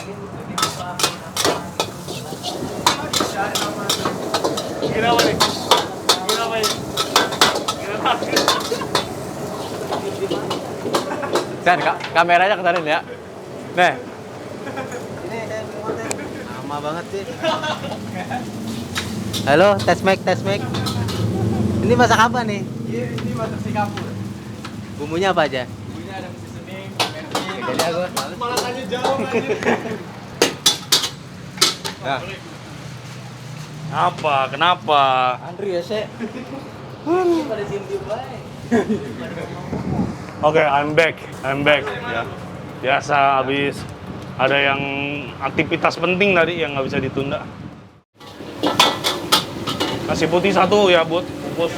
Kenapa nih? Kenapa ini? Kenapa? Kan kameranya kesarin ya. Nih. Lama banget sih. Halo, tes mic, tes mic. Ini masak apa nih? Ini masak Singapura. Bumbunya apa aja? Bumbunya ada seasoning, Jadi aku males. malah tanya jauh aja. Nah, Apa? Kenapa? Andri ya, Sek. Pada diem-diem baik. Oke, I'm back. Ya. Biasa habis ada yang aktivitas penting tadi yang nggak bisa ditunda. Nasi putih satu ya, Bud. Bungkus.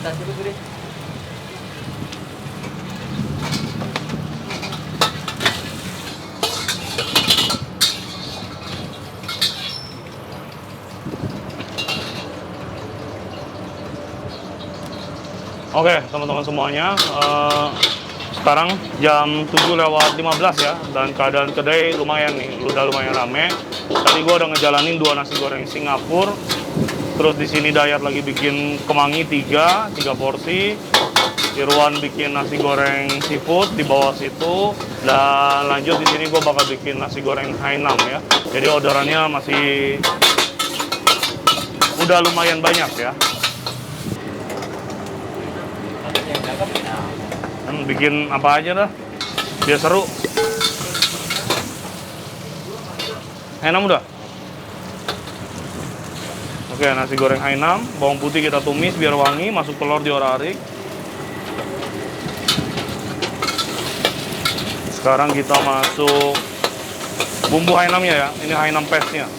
Tas dulu, Budi. Oke, teman-teman semuanya. Sekarang jam 7:15 ya, dan keadaan kedai lumayan nih, udah lumayan rame. Tadi gua udah ngejalanin 2 nasi goreng Singapura. Terus di sini Dayat lagi bikin kemangi 3 porsi. Irwan bikin nasi goreng seafood di bawah situ, dan lanjut di sini gua bakal bikin nasi goreng Hainam ya. Jadi orderannya masih udah lumayan banyak ya. Bikin apa aja dah, biar seru. Hainam udah. Oke, nasi goreng Hainam, bawang putih kita tumis biar wangi, masuk telur diorak-arik. Sekarang kita masuk bumbu Hainamnya ya, ini Hainam paste-nya.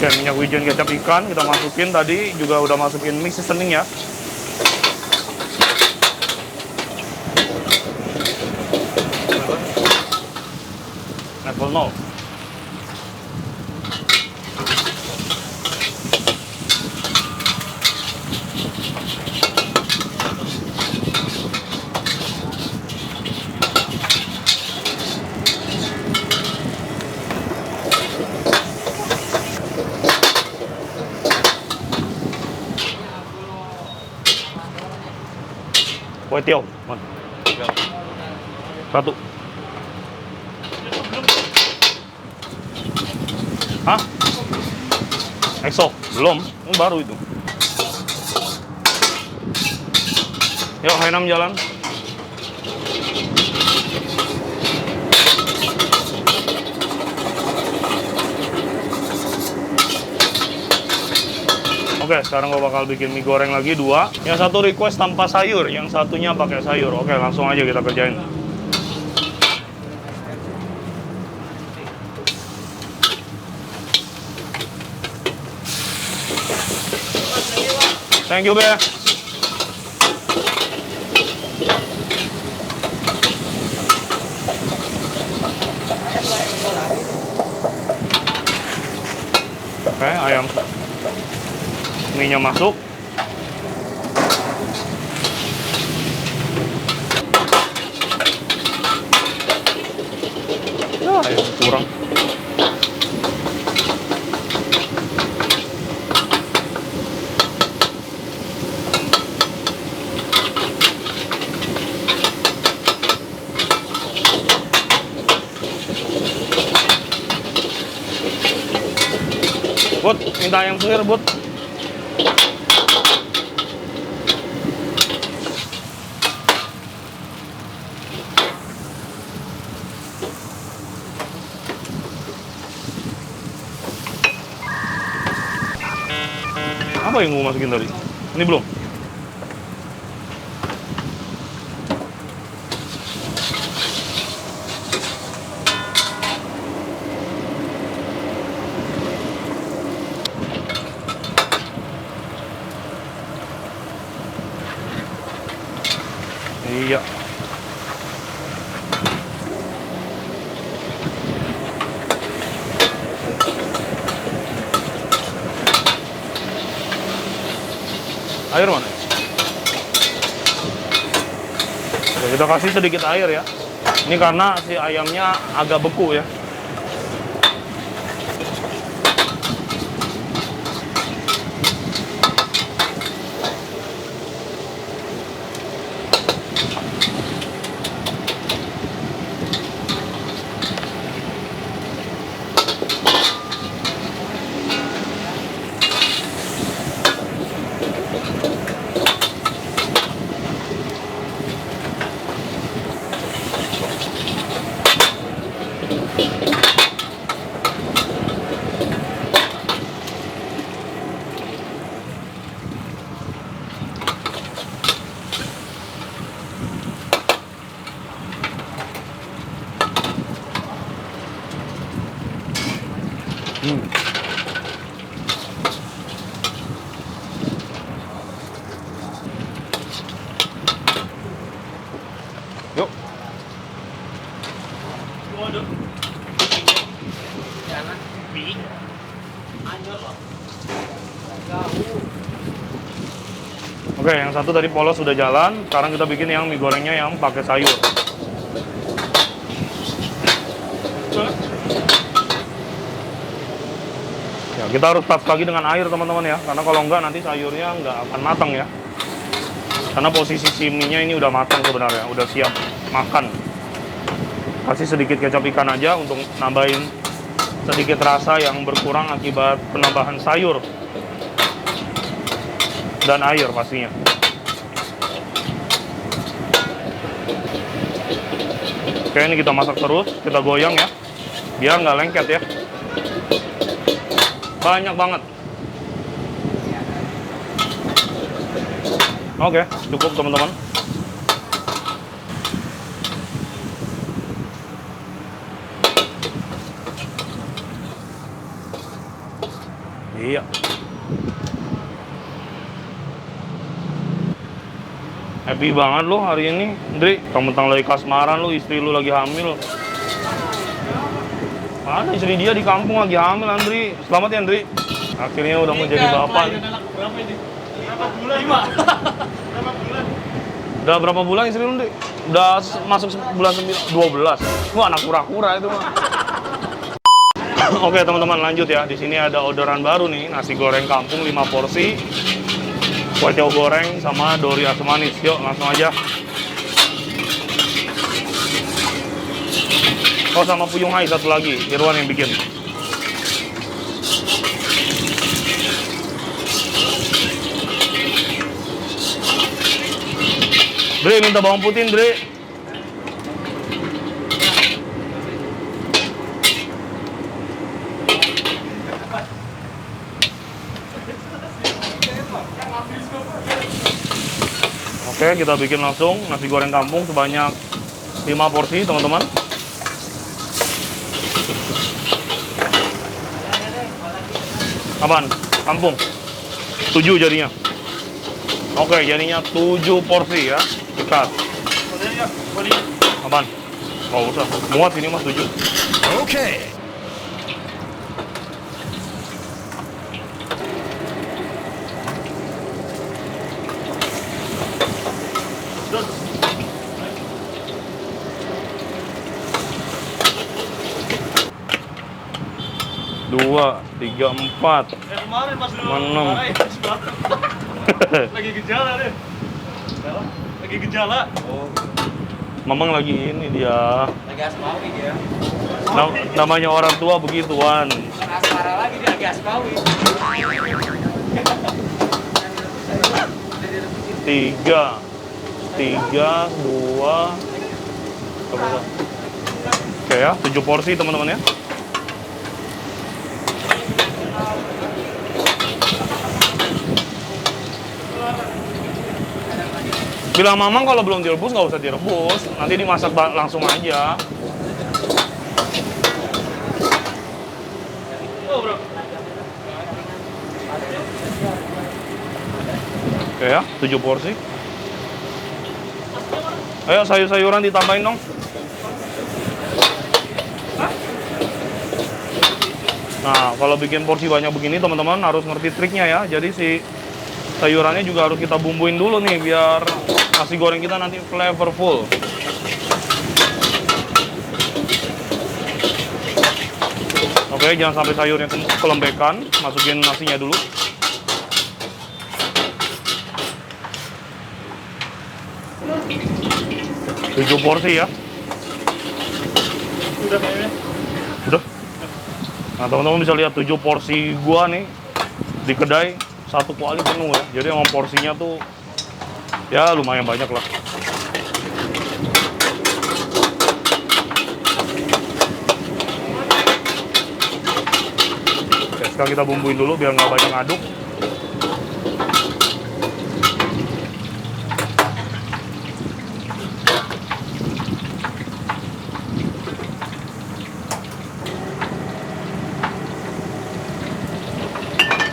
Oke, minyak wijen kecap ikan kita masukin, tadi juga udah masukin mix seasoning ya. Level 0. Kue tiaw, man. Satu. Hah? EXO? Belum, ini baru itu. Yuk, Hainam jalan. Oke, sekarang gue bakal bikin mie goreng lagi 2. Yang satu request tanpa sayur, yang satunya pakai sayur. Oke, langsung aja kita kerjain. Thank you, Be. Oke, ayam mie-nya masuk. Ya, ayam kurang. Bud, minta ayam suwir, Bud. Apa yang mau masukin tadi? Ini belum? Iya. Air mana? Oke, kita kasih sedikit air ya. Ini karena si ayamnya agak beku ya. Yuk. Oke, yang satu tadi polos sudah jalan. Sekarang kita bikin yang mie gorengnya yang pakai sayur. Ya, kita harus touch lagi dengan air teman-teman ya, karena kalau enggak nanti sayurnya nggak akan matang ya. Karena posisi si mie-nya ini udah matang sebenarnya, udah siap makan. Kasih sedikit kecap ikan aja untuk nambahin sedikit rasa yang berkurang akibat penambahan sayur dan air pastinya. Oke, ini kita masak terus, kita goyang ya, biar nggak lengket ya. Banyak banget. Oke, cukup teman-teman. Iya. Happy banget lo hari ini, Ndri. Mentang lagi kasmaran lo, istri lo lagi hamil. Ada istri dia di kampung lagi hamil, Andri. Selamat ya, Andri. Akhirnya udah mau jadi bapak. Berapa ini? Berapa bulan? 5. Berapa bulan? Udah berapa bulan istri lu, Ndri? Udah masuk bulan 12. Wah, anak kura-kura itu mah. Oke, teman-teman, lanjut ya. Di sini ada orderan baru nih, nasi goreng kampung 5 porsi. Kue tiaw goreng sama dori asam manis. Yuk, langsung aja. Oh, sama Puyung Hai satu lagi, Irwan yang bikin. Dre, minta bawang putih, Dre. Oke, kita bikin langsung nasi goreng kampung sebanyak 5 porsi, teman-teman. Apaan? Kampung? 7 jadinya. Oke, jadinya 7 porsi ya. Ikat. Apaan? Nggak usah. Muat ini mas 7. Okay. Dua, 3, 4. Kemarin pas lu 6. lagi gejala deh. Lagi gejala. Oh. Mamang lagi ini dia. Lagi asmawi dia. Namanya orang tua begituan. Bukan asmara lagi dia lagi asmawi. Tiga, dua, oke ya, 7 porsi teman-teman ya. Bilang mamang kalau belum direbus nggak usah direbus, nanti dimasak langsung aja. Oke ya, 7 porsi. Ayo sayur-sayuran ditambahin dong. Nah, kalau bikin porsi banyak begini teman-teman harus ngerti triknya ya. Jadi si sayurannya juga harus kita bumbuin dulu nih biar nasi goreng kita nanti flavorful. Oke, jangan sampai sayurnya kelembekan, masukin nasinya dulu. Tujuh porsi ya. Udah kayaknya. Udah. Nah, teman-teman bisa lihat 7 porsi gua nih di kedai satu kuali penuh ya. Jadi emang porsinya tuh ya lumayan banyak lah. Oke, sekarang kita bumbuin dulu biar nggak banyak ngaduk.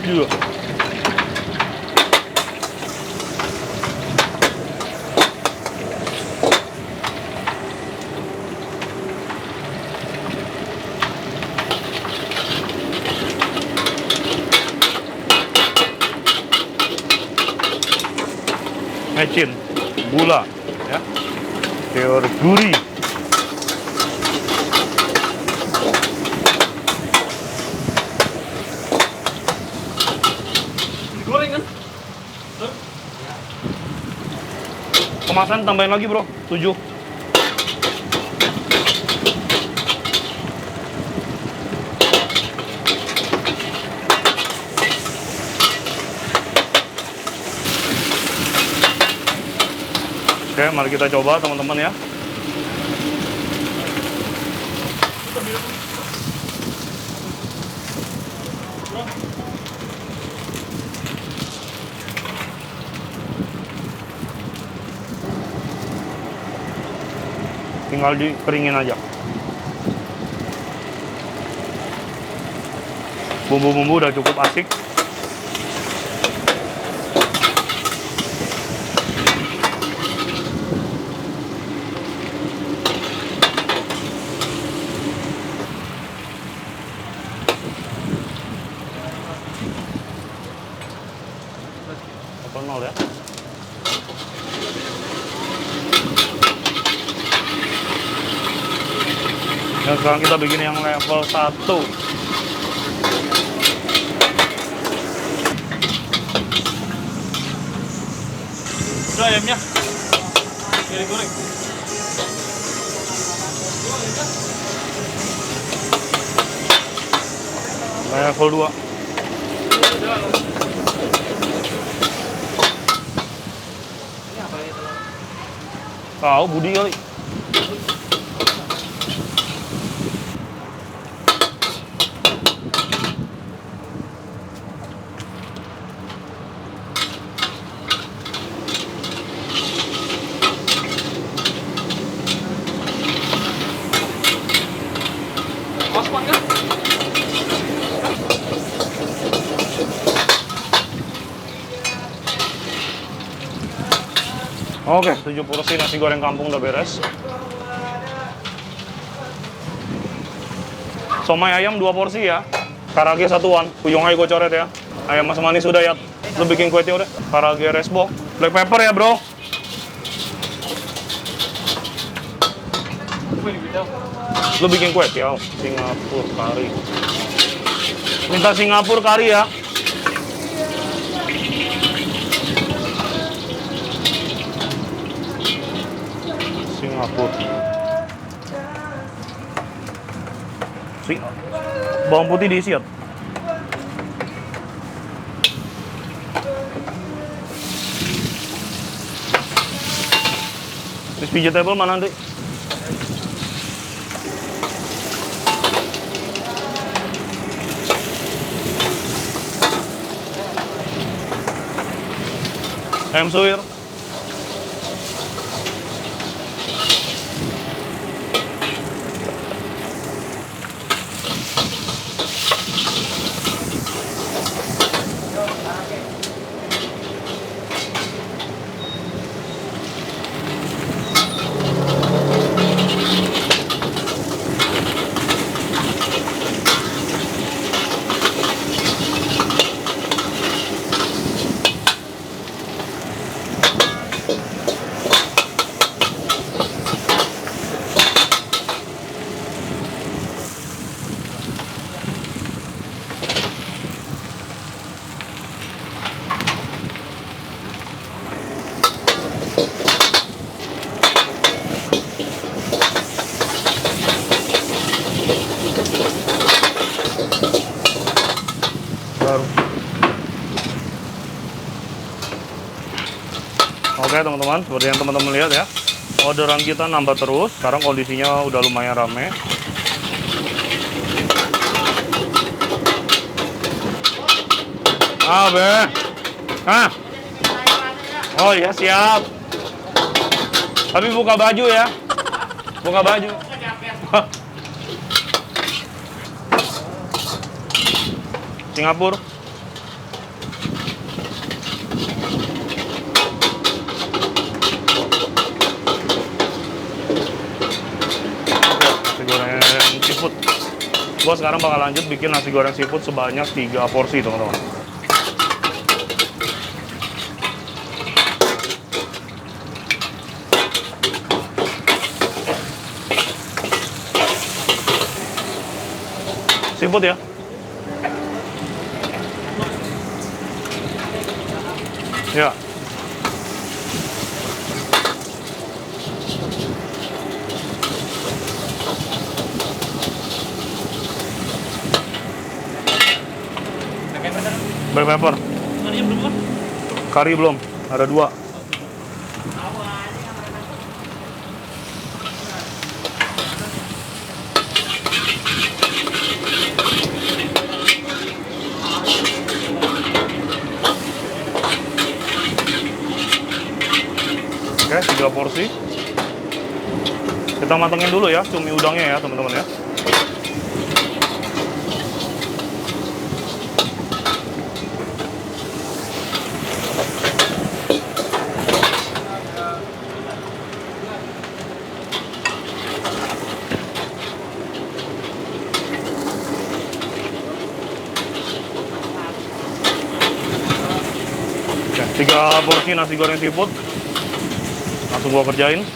Juga. Mecin, gula, ya, biar gurih. Digoreng kan? Kemasan tambahin lagi bro, 7. Oke, mari kita coba teman-teman ya. Tinggal dikeringin aja. Bumbu-bumbu udah cukup asik. Nol ya. Dan sekarang kita bikin yang level 1. Udah ayamnya. Biar digoreng. Level 2. Tahu Budi kali. Osman kan? Oke, 7 porsi nasi goreng kampung udah beres. Somai ayam 2 porsi ya. Karage satuan. Kuyung aja gue coret ya. Ayam masam manis udah ya. Lu bikin kuenya udah. Karage resbo. Black pepper ya bro. Lu bikin kue ya. Singapura kari. Minta Singapura kari ya. Singapura. Bawang putih diisi ya. Crispy vegetable mana nanti? Ayam suwir. Baru. Oke teman-teman, seperti yang teman-teman lihat ya, orderan kita nambah terus. Sekarang kondisinya udah lumayan rame. Be. Oh ya siap. Tapi buka baju ya. Buka baju. Singapura. Nasi goreng seafood. Gua sekarang bakal lanjut bikin nasi goreng seafood sebanyak 3 porsi, teman-teman. Seafood ya. Ya. Black pepper. Karinya belum kan? Kari belum, ada 2. Oke, 3 porsi. Kita matengin dulu ya cumi udangnya ya, teman-teman ya. Oke, 3 porsi nasi goreng seafood. Langsung gua kerjain.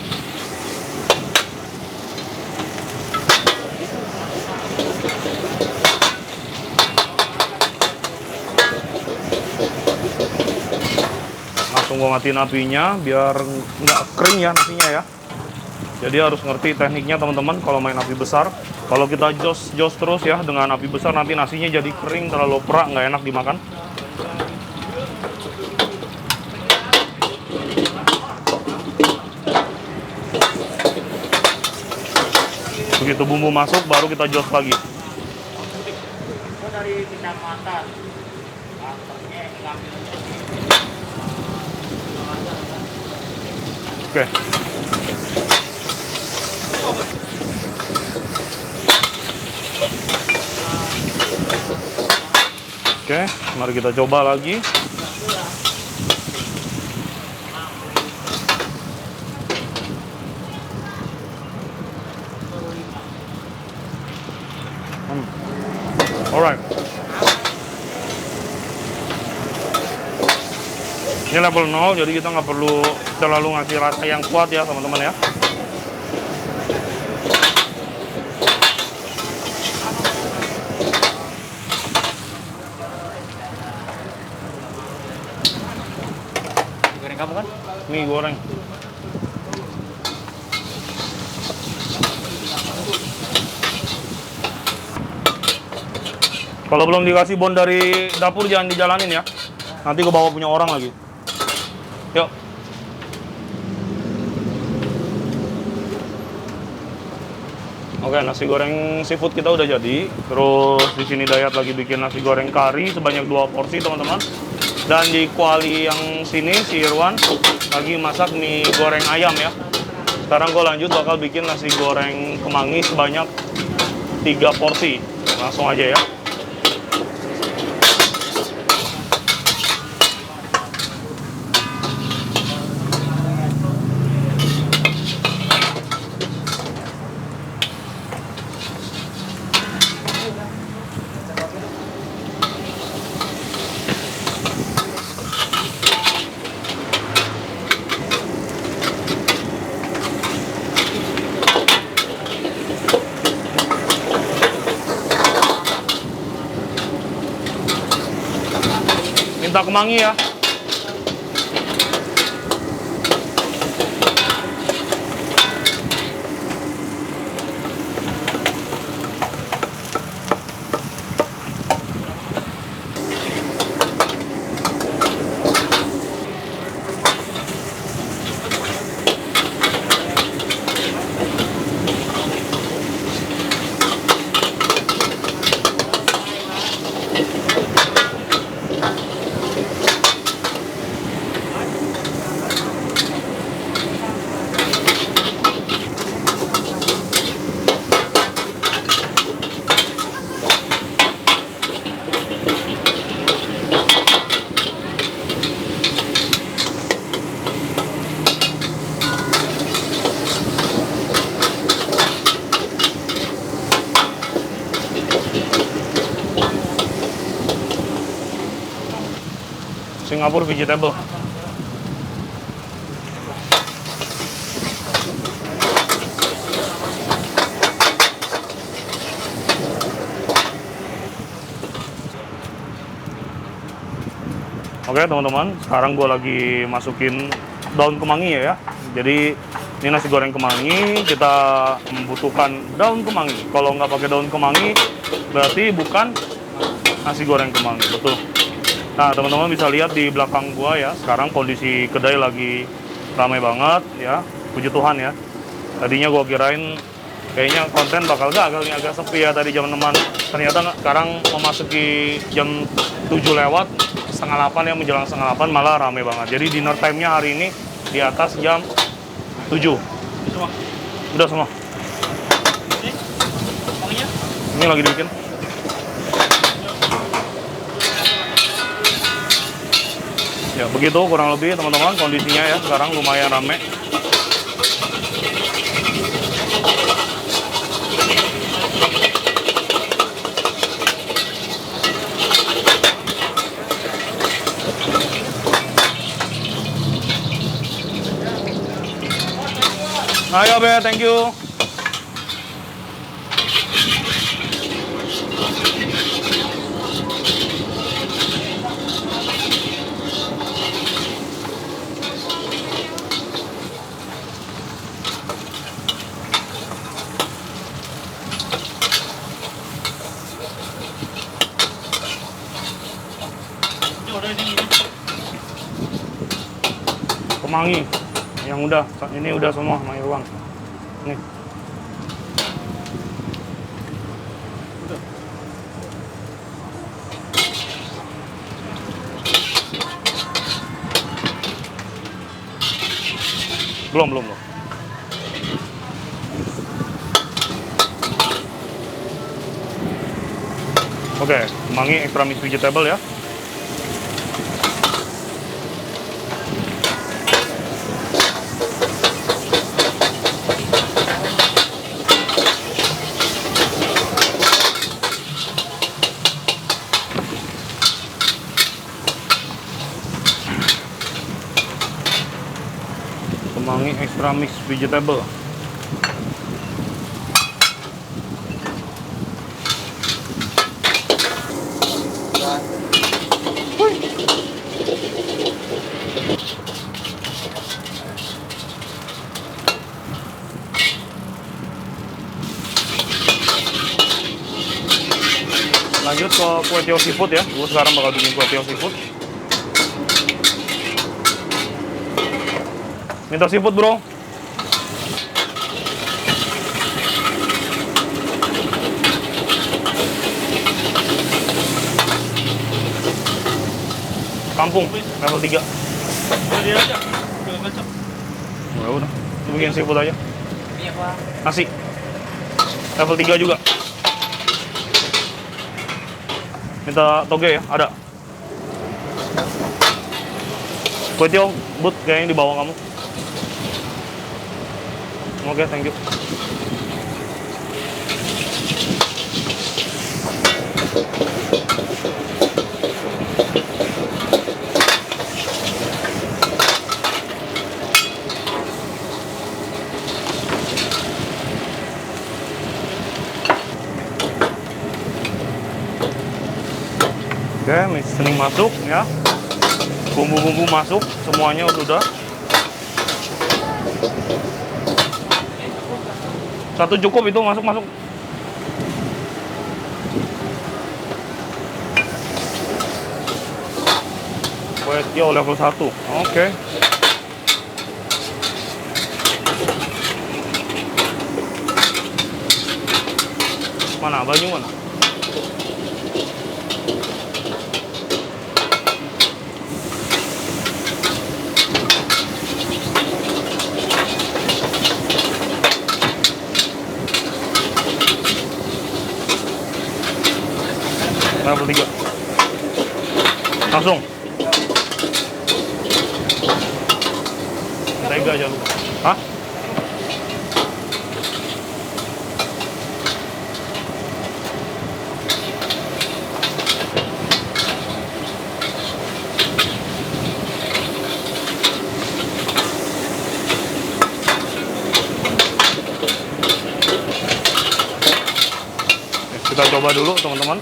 Langsung gua matiin apinya biar nggak kering ya nasinya ya. Jadi harus ngerti tekniknya teman-teman kalau main api besar. Kalau kita jos terus ya dengan api besar, nanti nasinya jadi kering, terlalu perak, nggak enak dimakan. Begitu bumbu masuk, baru kita jos lagi. Dari kecamatan. Oke. Oke, mari kita coba lagi. Alright. Ini level 0, jadi kita nggak perlu terlalu ngasih rasa yang kuat ya teman-teman ya. Goreng kamu kan? Mie goreng. Kalau belum dikasih bon dari dapur jangan dijalanin ya. Nanti gue bawa punya orang lagi. Yuk. Oke, nasi goreng seafood kita udah jadi. Terus di sini Dayat lagi bikin nasi goreng kari sebanyak 2 porsi, teman-teman. Dan di kuali yang sini si Irwan lagi masak mie goreng ayam ya. Sekarang gue lanjut bakal bikin nasi goreng kemangi sebanyak 3 porsi. Langsung aja ya. Minta kemangi ya. Singapura vegetable. Oke teman-teman, sekarang gue lagi masukin daun kemangi ya. Jadi ini nasi goreng kemangi, kita membutuhkan daun kemangi. Kalau nggak pakai daun kemangi, berarti bukan nasi goreng kemangi, betul. Nah teman-teman bisa lihat di belakang gua ya, sekarang kondisi kedai lagi ramai banget ya, puji Tuhan ya. Tadinya gua kirain kayaknya konten bakal gagal nih, agak sepi ya tadi jam 6-an. Ternyata sekarang memasuki jam 7 lewat, setengah 8 ya, menjelang setengah 8 malah ramai banget. Jadi dinner time-nya hari ini di atas jam 7. Semua. Udah semua. Kemanginya? Ini lagi dibikin. Ya begitu kurang lebih teman-teman kondisinya ya, sekarang lumayan rame. Ayo Be, thank you. Kemangi yang udah, ini udah semua sama Irwan. Nih. Belum. Oke, kemangi extra mixed vegetable ya. Kemangi extra mixed vegetable. Lanjut ke kue tiaw seafood ya. Gue sekarang bakal bikin kue tiaw seafood. Minta seafood bro. kampung level 3. Dia aja. Jangan kacang. Ya udah, lu bikin seafood aja. Iya, Pak. Nasi level 3 juga. Minta toge ya, ada. Kue tiaw, but kayaknya di bawah kamu. Oke, thank you. Oke, mixing masuk ya. Bumbu-bumbu masuk, semuanya udah. Satu cukup itu masuk. Kue tiaw level 1. Oke. Mana baju mana? Level 3. Langsung. Tega aja lu. Hah? Kita coba dulu teman-teman.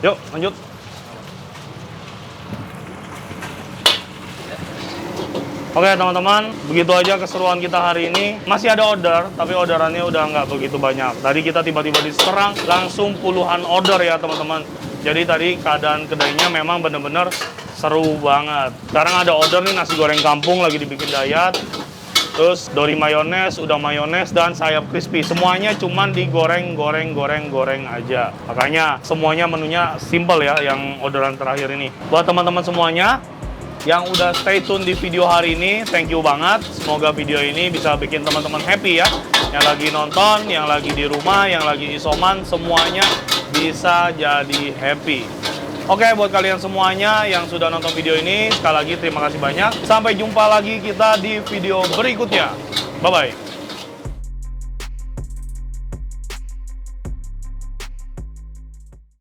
Yuk, lanjut. Oke teman-teman, begitu aja keseruan kita hari ini. Masih ada order, tapi orderannya udah nggak begitu banyak. Tadi kita tiba-tiba diserang, langsung puluhan order ya teman-teman. Jadi tadi keadaan kedainya memang bener-bener seru banget. Sekarang ada order nih nasi goreng kampung lagi dibikin Dayat. Terus dori mayones, udang mayones, dan sayap crispy. Semuanya cuman digoreng aja. Makanya semuanya menunya simple ya yang orderan terakhir ini. Buat teman-teman semuanya yang udah stay tune di video hari ini, thank you banget. Semoga video ini bisa bikin teman-teman happy ya. Yang lagi nonton, yang lagi di rumah, yang lagi isoman, semuanya bisa jadi happy. Oke, buat kalian semuanya yang sudah nonton video ini, sekali lagi terima kasih banyak. Sampai jumpa lagi kita di video berikutnya. Bye-bye.